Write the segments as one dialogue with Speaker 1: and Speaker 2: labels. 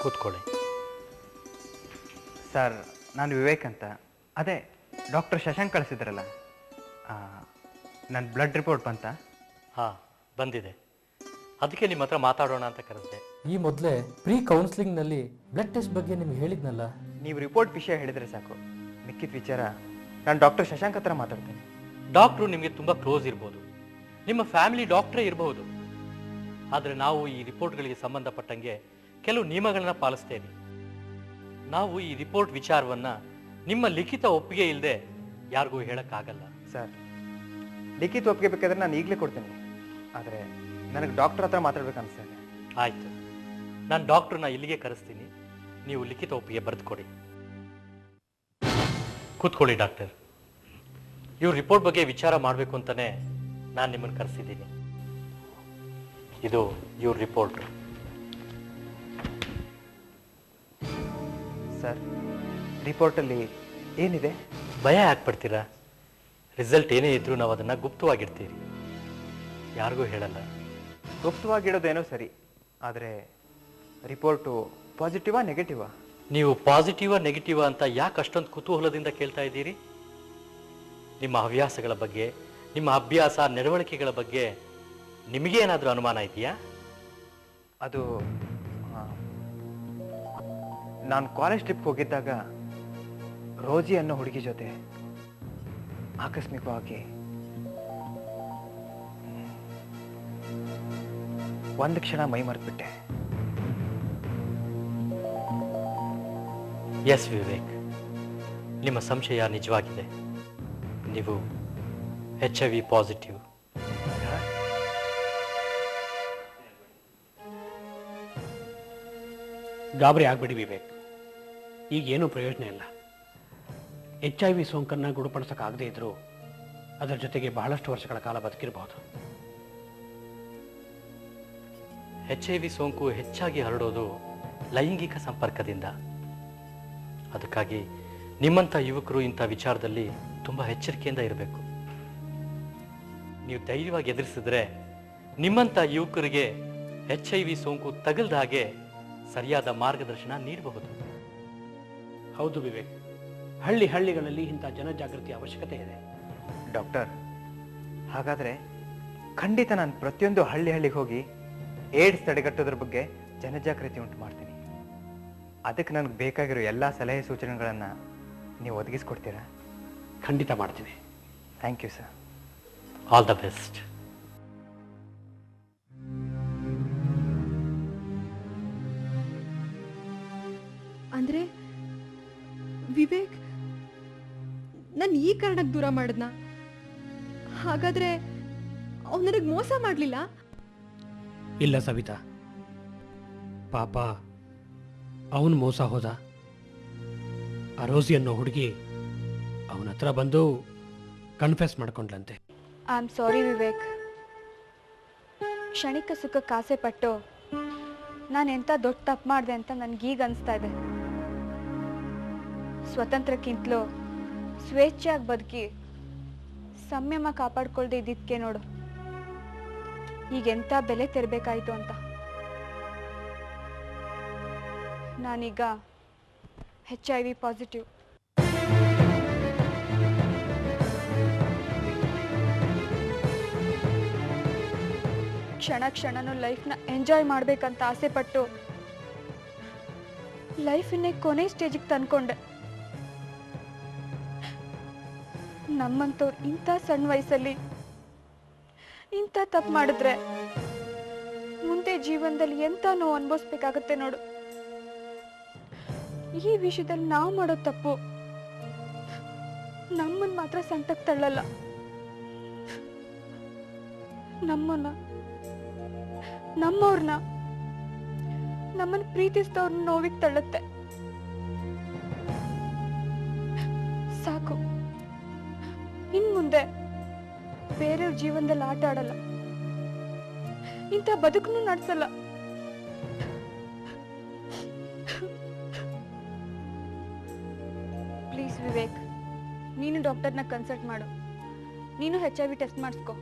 Speaker 1: ಕೂತ್ಕೊಳ್ಳಿ.
Speaker 2: ಸರ್, ನಾನು ವಿವೇಕ್ ಅಂತ. ಅದೇ ಡಾಕ್ಟರ್ ಶಶಾಂಕ್ ಕಳಿಸಿದ್ರಲ್ಲ, ನನ್ನ ಬ್ಲಡ್ ರಿಪೋರ್ಟ್ ಬಂತಾ?
Speaker 1: ಹಾಂ, ಬಂದಿದೆ. ಅದಕ್ಕೆ ನಿಮ್ಮ ಹತ್ರ ಮಾತಾಡೋಣ ಅಂತ ಕರೆಸಿದೆ.
Speaker 3: ಈ ಮೊದಲೇ ಪ್ರೀ ಕೌನ್ಸಿಲಿಂಗ್ನಲ್ಲಿ ಬ್ಲಡ್ ಟೆಸ್ಟ್ ಬಗ್ಗೆ ನಿಮ್ಗೆ ಹೇಳಿದ್ನಲ್ಲ.
Speaker 2: ನೀವು ರಿಪೋರ್ಟ್ ವಿಷಯ ಹೇಳಿದರೆ ಸಾಕು, ಮಿಕ್ಕಿದ ವಿಚಾರ ನಾನು ಡಾಕ್ಟರ್ ಶಶಾಂಕ್ ಹತ್ರ ಮಾತಾಡ್ತೇನೆ.
Speaker 1: ಡಾಕ್ಟ್ರು ನಿಮಗೆ ತುಂಬ ಕ್ಲೋಸ್ ಇರ್ಬೋದು, ನಿಮ್ಮ ಫ್ಯಾಮಿಲಿ ಡಾಕ್ಟ್ರೇ ಇರಬಹುದು. ಆದರೆ ನಾವು ಈ ರಿಪೋರ್ಟ್ಗಳಿಗೆ ಸಂಬಂಧಪಟ್ಟಂಗೆ ಕೆಲವು ನಿಯಮಗಳನ್ನ ಪಾಲಿಸ್ತೇವೆ. ನಾವು ಈ ರಿಪೋರ್ಟ್ ವಿಚಾರವನ್ನು ನಿಮ್ಮ ಲಿಖಿತ ಒಪ್ಪಿಗೆ ಇಲ್ಲದೆ ಯಾರಿಗೂ ಹೇಳೋಕ್ಕಾಗಲ್ಲ.
Speaker 2: ಸರ್, ಲಿಖಿತ ಒಪ್ಪಿಗೆ ಬೇಕಾದ್ರೆ ನಾನು ಈಗಲೇ ಕೊಡ್ತೇನೆ, ಆದರೆ ನನಗೆ ಡಾಕ್ಟರ್ ಹತ್ರ ಮಾತಾಡ್ಬೇಕು ಅನಿಸ್ತಾ ಇದೆ.
Speaker 1: ಆಯಿತು, ನಾನು ಡಾಕ್ಟ್ರನ್ನ ಇಲ್ಲಿಗೆ ಕರೆಸ್ತೀನಿ. ನೀವು ಲಿಖಿತ ಒಪ್ಪಿಗೆ ಬರೆದುಕೊಡಿ. ಕೂತ್ಕೊಳ್ಳಿ ಡಾಕ್ಟರ್. ಇವ್ರ ರಿಪೋರ್ಟ್ ಬಗ್ಗೆ ವಿಚಾರ ಮಾಡಬೇಕು ಅಂತಲೇ ನಾನು ನಿಮ್ಮನ್ನು ಕರೆಸಿದ್ದೀನಿ. ಇದು ಇವ್ರ ರಿಪೋರ್ಟ್.
Speaker 2: ಸರ್, ರಿಪೋರ್ಟಲ್ಲಿ ಏನಿದೆ?
Speaker 1: ಭಯ ಹಾಕ್ಬಿಡ್ತೀರಾ? ರಿಸಲ್ಟ್ ಏನೇ ಇದ್ರೂ ನಾವು ಅದನ್ನು ಗುಪ್ತವಾಗಿಡ್ತೀರಿ, ಯಾರಿಗೂ ಹೇಳಲ್ಲ.
Speaker 2: ಗುಪ್ತವಾಗಿಡೋದೇನೋ ಸರಿ, ಆದರೆ ರಿಪೋರ್ಟು ಪಾಸಿಟಿವಾ ನೆಗೆಟಿವಾ?
Speaker 1: ನೀವು ಪಾಸಿಟಿವಾ ನೆಗೆಟಿವಾ ಅಂತ ಯಾಕೆ ಅಷ್ಟೊಂದು ಕುತೂಹಲದಿಂದ ಕೇಳ್ತಾ ಇದ್ದೀರಿ? ನಿಮ್ಮ ಹವ್ಯಾಸಗಳ ಬಗ್ಗೆ, ನಿಮ್ಮ ಅಭ್ಯಾಸ ನಡವಳಿಕೆಗಳ ಬಗ್ಗೆ ನಿಮಗೇನಾದರೂ ಅನುಮಾನ ಇದೆಯಾ?
Speaker 2: ಅದು ನಾನು ಕಾಲೇಜ್ ಟ್ರಿಪ್ಗೆ ಹೋಗಿದ್ದಾಗ ರೋಜಿ ಅನ್ನೋ ಹುಡುಗಿ ಜೊತೆ ಆಕಸ್ಮಿಕವಾಗಿ ಒಂದು ಕ್ಷಣ ಮೈ ಮರೆತುಬಿಟ್ಟೆ.
Speaker 1: ಎಸ್ ವಿವೇಕ್, ನಿಮ್ಮ ಸಂಶಯ ನಿಜವಾಗಿದೆ. ನೀವು HIV ಪಾಸಿಟಿವ್.
Speaker 4: ಗಾಬರಿ ಆಗಬೇಡಿ ವಿವೇಕ್, ಈಗೇನೂ ಪ್ರಯೋಜನ ಇಲ್ಲ. HIV ಸೋಂಕನ್ನು ಗುಣಪಡಿಸೋಕ್ಕಾಗದೇ ಇದ್ದರೂ ಅದರ ಜೊತೆಗೆ ಬಹಳಷ್ಟು ವರ್ಷಗಳ ಕಾಲ ಬದುಕಿರಬಹುದು.
Speaker 1: HIV ಸೋಂಕು ಹೆಚ್ಚಾಗಿ ಹರಡೋದು ಲೈಂಗಿಕ ಸಂಪರ್ಕದಿಂದ. ಅದಕ್ಕಾಗಿ ನಿಮ್ಮಂಥ ಯುವಕರು ಇಂಥ ವಿಚಾರದಲ್ಲಿ ತುಂಬ ಎಚ್ಚರಿಕೆಯಿಂದ ಇರಬೇಕು. ನೀವು ಧೈರ್ಯವಾಗಿ ಎದುರಿಸಿದ್ರೆ ನಿಮ್ಮಂಥ ಯುವಕರಿಗೆ HIV ಸೋಂಕು ತಗಲ್ದ ಹಾಗೆ ಸರಿಯಾದ ಮಾರ್ಗದರ್ಶನ ನೀಡಬಹುದು.
Speaker 4: ಹೌದು ವಿವೇಕ್, ಹಳ್ಳಿಗಳಲ್ಲಿ ಇಂಥ ಜನಜಾಗೃತಿ ಅವಶ್ಯಕತೆ ಇದೆ.
Speaker 2: ಡಾಕ್ಟರ್, ಹಾಗಾದರೆ ಖಂಡಿತ ನಾನು ಪ್ರತಿಯೊಂದು ಹಳ್ಳಿಗೆ ಹೋಗಿ ಏಡ್ಸ್ ತಡೆಗಟ್ಟೋದ್ರ ಬಗ್ಗೆ ಜನಜಾಗೃತಿ ಉಂಟು ಮಾಡ್ತೀನಿ. ಅದಕ್ಕೆ ನನಗೆ ಬೇಕಾಗಿರೋ ಎಲ್ಲ ಸಲಹೆ ಸೂಚನೆಗಳನ್ನು ನೀವು ಒದಗಿಸ್ಕೊಡ್ತೀರಾ?
Speaker 4: ಖಂಡಿತ ಮಾಡ್ತೀನಿ.
Speaker 2: Thank you sir.
Speaker 1: All the best.
Speaker 5: ಅಂದ್ರೆ ವಿವೇಕ್ ನಾನು ಈ ಕಾರಣಕ್ಕೆ ದೂರ ಮಾಡಿದ್ನ? ಹಾಗಾದ್ರೆ ಅವ್ನು ನನಗೆ ಮೋಸ ಮಾಡಲಿಲ್ಲ?
Speaker 4: ಇಲ್ಲ ಸವಿತಾ, ಪಾಪ ಅವನು ಮೋಸ ಹೋದ. ಆ ರೋಸಿ ಅನ್ನೋ ಹುಡುಗಿ ಅವನ ಹತ್ರ ಬಂದು ಕನ್ಫೆಸ್ ಮಾಡ್ಕೊಂಡ್ಲಂತೆ.
Speaker 6: I am sorry Vivek. ಕ್ಷಣಿಕ ಸುಖಕ್ಕೆ ಆಸೆ ಪಟ್ಟು ನಾನು ಎಂಥ ದೊಡ್ಡ ತಪ್ಪು ಮಾಡಿದೆ ಅಂತ ನನಗೀಗ ಅನಿಸ್ತಾ ಇದೆ. ಸ್ವತಂತ್ರಕ್ಕಿಂತಲೂ ಸ್ವೇಚ್ಛೆಯಾಗಿ ಬದುಕಿ ಸಂಯಮ ಕಾಪಾಡ್ಕೊಳ್ದೆ ಇದ್ದಿದ್ದಕ್ಕೆ ನೋಡು ಈಗೆಂಥ ಬೆಲೆ ತೆರಬೇಕಾಯಿತು ಅಂತ. ನಾನೀಗ HIV ಪಾಸಿಟಿವ್. ಕ್ಷಣ ಕ್ಷಣನೂ ಲೈಫ್ನ ಎಂಜಾಯ್ ಮಾಡಬೇಕಂತ ಆಸೆ ಪಟ್ಟು ಲೈಫನ್ನೇ ಕೊನೆ ಸ್ಟೇಜಿಗೆ ತಂದ್ಕೊಂಡೆ. ನಮ್ಮಂತವ್ರು ಇಂಥ ಸಣ್ಣ ವಯಸ್ಸಲ್ಲಿ ಇಂಥ ತಪ್ಪು ಮಾಡಿದ್ರೆ ಮುಂದೆ ಜೀವನದಲ್ಲಿ ಎಂಥ ನೋವು ಅನುಭವಿಸ್ಬೇಕಾಗತ್ತೆ ನೋಡು. ಈ ವಿಷಯದಲ್ಲಿ ನಾವು ಮಾಡೋ ತಪ್ಪು ನಮ್ಮನ್ನ ಮಾತ್ರ ಸಂಕಟಕ್ಕೆ ತಳ್ಳಲ್ಲ, ನಮ್ಮವ್ರನ್ನ ನಮ್ಮನ್ನ ಪ್ರೀತಿಸಿದವ್ರನ್ನ ನೋವಿಗೆ ತಳ್ಳುತ್ತೆ. ಸಾಕು, ಇನ್ ಮುಂದೆ ಬೇರೆಯವ್ರ ಜೀವನದಲ್ಲಿ ಆಟ ಆಡಲ್ಲ, ಇಂಥ ಬದುಕನ್ನು ನಡೆಸಲ್ಲ. ಪ್ಲೀಸ್ ವಿವೇಕ್, ನೀನು ಡಾಕ್ಟರ್ನ ಕನ್ಸಲ್ಟ್ ಮಾಡು. ನೀನು HIV ಟೆಸ್ಟ್ ಮಾಡಿಸ್ಕೊ.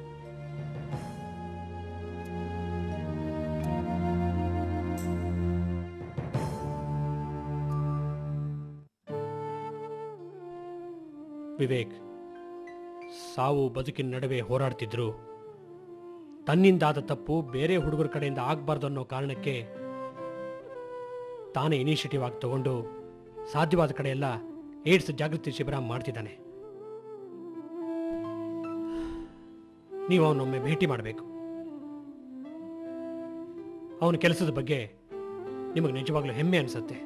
Speaker 4: ವಿವೇಕ್ ಸಾವು ಬದುಕಿನ ನಡುವೆ ಹೋರಾಡ್ತಿದ್ರು. ತನ್ನಿಂದಾದ ತಪ್ಪು ಬೇರೆ ಹುಡುಗರ ಕಡೆಯಿಂದ ಆಗಬಾರ್ದು ಅನ್ನೋ ಕಾರಣಕ್ಕೆ ತಾನೇ ಇನಿಷಿಯೇಟಿವ್ ಆಗಿ ತಗೊಂಡು ಸಾಧ್ಯವಾದ ಕಡೆ ಎಲ್ಲ ಏಡ್ಸ್ ಜಾಗೃತಿ ಶಿಬಿರ ಮಾಡ್ತಿದ್ದಾನೆ. ನೀವು ಅವನೊಮ್ಮೆ ಭೇಟಿ ಮಾಡಬೇಕು. ಅವನ ಕೆಲಸದ ಬಗ್ಗೆ ನಿಮಗೆ ನಿಜವಾಗ್ಲೂ ಹೆಮ್ಮೆ ಅನಿಸುತ್ತೆ.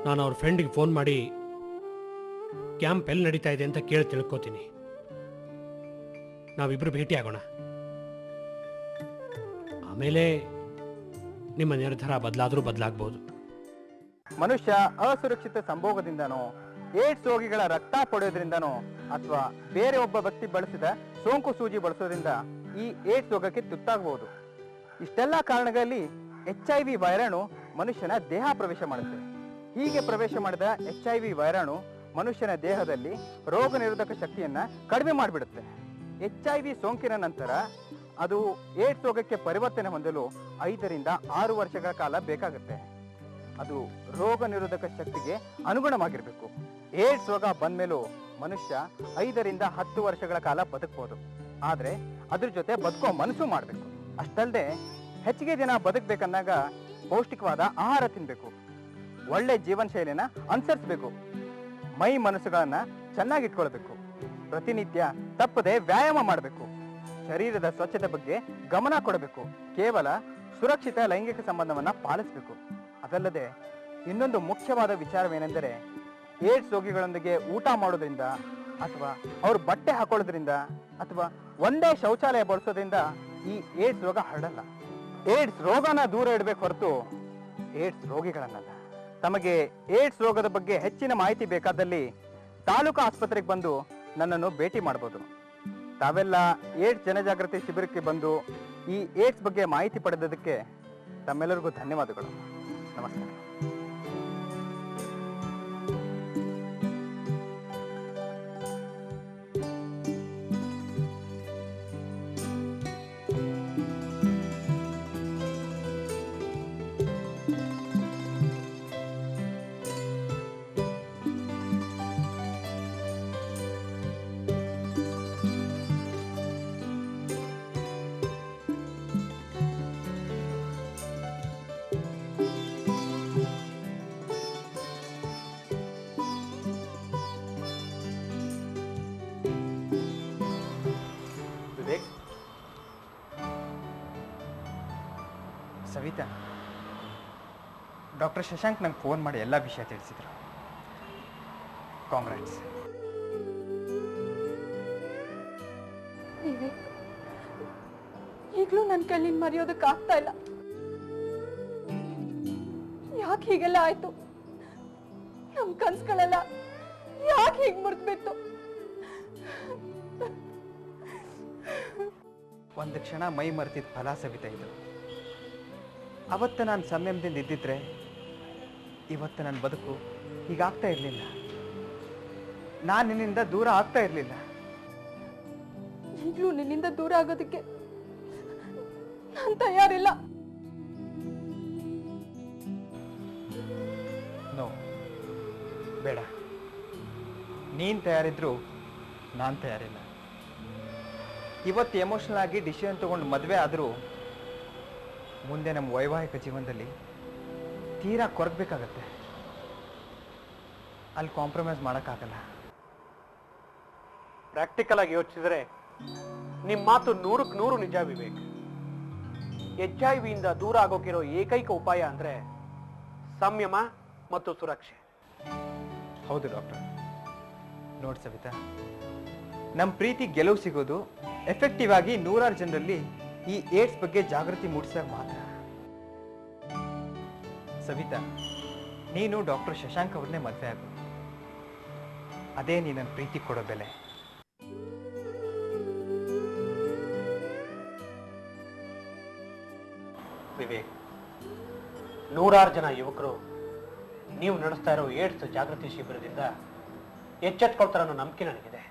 Speaker 4: ನಾನು ಅವ್ರ ಫ್ರೆಂಡಿಗೆ ಫೋನ್ ಮಾಡಿ ಕ್ಯಾಂಪ್ ಎಲ್ಲಿ ನಡೀತಾ ಇದೆ ಅಂತ ಕೇಳಿ ತಿಳ್ಕೊತೀನಿ. ನಾವಿಬ್ರು ಭೇಟಿ ಆಗೋಣ. ಆಮೇಲೆ ನಿಮ್ಮ ನಿರ್ಧಾರ ಬದಲಾಗಬಹುದು.
Speaker 2: ಮನುಷ್ಯ ಅಸುರಕ್ಷಿತ ಸಂಭೋಗದಿಂದನೋ, ಏಡ್ಸ್ ರೋಗಿಗಳ ರಕ್ತ ಪಡೆಯೋದ್ರಿಂದನೋ ಅಥವಾ ಬೇರೆ ಒಬ್ಬ ವ್ಯಕ್ತಿ ಬಳಸಿದ ಸೋಂಕು ಸೂಜಿ ಬಳಸೋದ್ರಿಂದ ಈ ಏಡ್ಸ್ ರೋಗಕ್ಕೆ ತುತ್ತಾಗಬಹುದು. ಇಷ್ಟೆಲ್ಲ ಕಾರಣಗಳಲ್ಲಿ HIV ವೈರಾಣು ಮನುಷ್ಯನ ದೇಹ ಪ್ರವೇಶ ಮಾಡುತ್ತೆ. ಹೀಗೆ ಪ್ರವೇಶ ಮಾಡಿದ HIV ವೈರಾಣು ಮನುಷ್ಯನ ದೇಹದಲ್ಲಿ ರೋಗ ನಿರೋಧಕ ಶಕ್ತಿಯನ್ನ ಕಡಿಮೆ ಮಾಡಿಬಿಡುತ್ತೆ. HIV ಸೋಂಕಿನ ನಂತರ ಅದು ಏಡ್ಸ್ ರೋಗಕ್ಕೆ ಪರಿವರ್ತನೆ ಹೊಂದಲು 5 ರಿಂದ 6 ವರ್ಷಗಳ ಕಾಲ ಬೇಕಾಗುತ್ತೆ. ಅದು ರೋಗ ನಿರೋಧಕ ಶಕ್ತಿಗೆ ಅನುಗುಣವಾಗಿರಬೇಕು. ಏಡ್ಸ್ ರೋಗ ಬಂದ್ಮೇಲೂ ಮನುಷ್ಯ 5 ರಿಂದ 10 ವರ್ಷಗಳ ಕಾಲ ಬದುಕಬಹುದು. ಆದ್ರೆ ಅದ್ರ ಜೊತೆ ಬದುಕೋ ಮನಸ್ಸು ಮಾಡಬೇಕು. ಅಷ್ಟಲ್ಲದೆ ಹೆಚ್ಚಿಗೆ ದಿನ ಬದುಕಬೇಕಂದಾಗ ಪೌಷ್ಟಿಕವಾದ ಆಹಾರ ತಿನ್ಬೇಕು, ಒಳ್ಳೆ ಜೀವನ ಶೈಲಿನ ಅನುಸರಿಸಬೇಕು, ಮೈ ಮನಸ್ಸುಗಳನ್ನ ಚೆನ್ನಾಗಿಟ್ಕೊಳ್ಬೇಕು, ಪ್ರತಿನಿತ್ಯ ತಪ್ಪದೆ ವ್ಯಾಯಾಮ ಮಾಡಬೇಕು, ಶರೀರದ ಸ್ವಚ್ಛತೆ ಬಗ್ಗೆ ಗಮನ ಕೊಡಬೇಕು, ಕೇವಲ ಸುರಕ್ಷಿತ ಲೈಂಗಿಕ ಸಂಬಂಧವನ್ನ ಪಾಲಿಸಬೇಕು. ಅದಲ್ಲದೆ ಇನ್ನೊಂದು ಮುಖ್ಯವಾದ ವಿಚಾರವೇನೆಂದರೆ ಏಡ್ಸ್ ರೋಗಿಗಳೊಂದಿಗೆ ಊಟ ಮಾಡೋದ್ರಿಂದ ಅಥವಾ ಅವ್ರ ಬಟ್ಟೆ ಹಾಕೊಳ್ಳೋದ್ರಿಂದ ಅಥವಾ ಒಂದೇ ಶೌಚಾಲಯ ಬಳಸೋದ್ರಿಂದ ಈ ಏಡ್ಸ್ ರೋಗ ಹರಡಲ್ಲ. ಏಡ್ಸ್ ರೋಗನ ದೂರ ಇಡಬೇಕು ಹೊರತು ಏಡ್ಸ್ ರೋಗಿಗಳನ್ನಲ್ಲ. ತಮಗೆ ಏಡ್ಸ್ ರೋಗದ ಬಗ್ಗೆ ಹೆಚ್ಚಿನ ಮಾಹಿತಿ ಬೇಕಾದಲ್ಲಿ ತಾಲೂಕು ಆಸ್ಪತ್ರೆಗೆ ಬಂದು ನನ್ನನ್ನು ಭೇಟಿ ಮಾಡಬಹುದು. ತಾವೆಲ್ಲ ಏಡ್ಸ್ ಜನಜಾಗೃತಿ ಶಿಬಿರಕ್ಕೆ ಬಂದು ಈ ಏಡ್ಸ್ ಬಗ್ಗೆ ಮಾಹಿತಿ ಪಡೆದದಕ್ಕೆ ತಮ್ಮೆಲ್ಲರಿಗೂ ಧನ್ಯವಾದಗಳು. ನಮಸ್ಕಾರ. ಸವಿತಾ, ಡಾಕ್ಟರ್ ಶಶಾಂಕ್ ನಂಗೆ ಫೋನ್ ಮಾಡಿ ಎಲ್ಲ ವಿಷಯ ತಿಳಿಸಿದ್ರು. ಕಾಂಗ್ರಾಟ್ಸ್.
Speaker 5: ವಿವೇಕ್, ಈಗಲೂ ನನ್ನ ಕೈಲಿಂದ ಮರೆಯೋದಕ್ಕೆ ಆಗ್ತಾ ಇಲ್ಲ. ಯಾಕೆ ಹೀಗೆಲ್ಲ ಆಯ್ತು? ನಮ್ಮ ಕನ್ಸುಗಳೆಲ್ಲ ಯಾಕೆ ಹೀಗೆ ಮುರಿದ್ಬಿತ್ತು?
Speaker 2: ಒಂದು ಕ್ಷಣ ಮೈ ಮರೆತಿದ್ದ ಫಲ ಸವಿತಾ ಇದು. ಅವತ್ತು ನಾನು ಸಂಯಮದಿಂದ ಇದ್ದಿದ್ರೆ ಇವತ್ತು ನನ್ನ ಬದುಕು ಹೀಗಾಗ್ತಾ ಇರಲಿಲ್ಲ. ನಾನು ನಿನ್ನಿಂದ ದೂರ ಆಗ್ತಾ ಇರಲಿಲ್ಲ.
Speaker 5: ಈಗಲೂ ನಿನ್ನಿಂದ ದೂರ ಆಗೋದಕ್ಕೆ ನಾನು ತಯಾರಿಲ್ಲ.
Speaker 2: ನೋ, ಬೇಡ. ನೀನು ತಯಾರಿದ್ರು ನಾನು ತಯಾರಿಲ್ಲ. ಇವತ್ತು ಎಮೋಷನಲ್ ಆಗಿ ಡಿಸಿಷನ್ ತಗೊಂಡು ಮದುವೆ ಆದರೂ ಮುಂದೆ ನಮ್ಮ ವೈವಾಹಿಕ ಜೀವನದಲ್ಲಿ ತೀರಾ ಕೊರಗಬೇಕಾಗತ್ತೆ. ಅಲ್ಲಿ ಕಾಂಪ್ರಮೈಸ್ ಮಾಡೋಕ್ಕಾಗಲ್ಲ.
Speaker 4: ಪ್ರಾಕ್ಟಿಕಲ್ ಆಗಿ ಯೋಚಿಸಿದ್ರೆ ನಿಮ್ಮ ಮಾತು 100ಕ್ಕೆ 100 ನಿಜ ವಿವೇಕ್. HIV ದೂರ ಆಗೋಕಿರೋ ಏಕೈಕ ಉಪಾಯ ಅಂದ್ರೆ ಸಂಯಮ ಮತ್ತು ಸುರಕ್ಷೆ.
Speaker 2: ಹೌದು ಡಾಕ್ಟರ್. ನೋಡಿ ಸವಿತಾ, ನಮ್ಮ ಪ್ರೀತಿ ಗೆಲುವು ಸಿಗೋದು ಎಫೆಕ್ಟಿವ್ ಆಗಿ 100 ಜನರಲ್ಲಿ ಈ ಏಡ್ಸ್ ಬಗ್ಗೆ ಜಾಗೃತಿ ಮೂಡಿಸಿದಾಗ ಮಾತ್ರ. ಸವಿತಾ, ನೀನು ಡಾಕ್ಟರ್ ಶಶಾಂಕ್ ಅವ್ರನ್ನೇ ಮದುವೆ ಆಗು. ಅದೇ ನೀ ನನ್ನ ಪ್ರೀತಿ ಕೊಡೋ ಬೆಲೆ.
Speaker 4: ವಿವೇಕ್, 100 ಜನ ಯುವಕರು ನೀವು ನಡೆಸ್ತಾ ಇರೋ ಏಡ್ಸ್ ಜಾಗೃತಿ ಶಿಬಿರದಿಂದ ಎಚ್ಚೆತ್ಕೊಳ್ತಾರ ಅನ್ನೋ ನಂಬಿಕೆ ನನಗಿದೆ.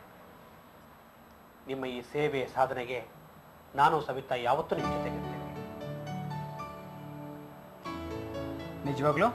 Speaker 4: ನಿಮ್ಮ ಈ ಸೇವೆ ಸಾಧನೆಗೆ ನಾನು ಸವಿತಾ ಯಾವತ್ತೂ ನಿಮ್ಮ ಜೊತೆಗಿರ್ತೇನೆ.
Speaker 2: ನಿಜವಾಗ್ಲೂ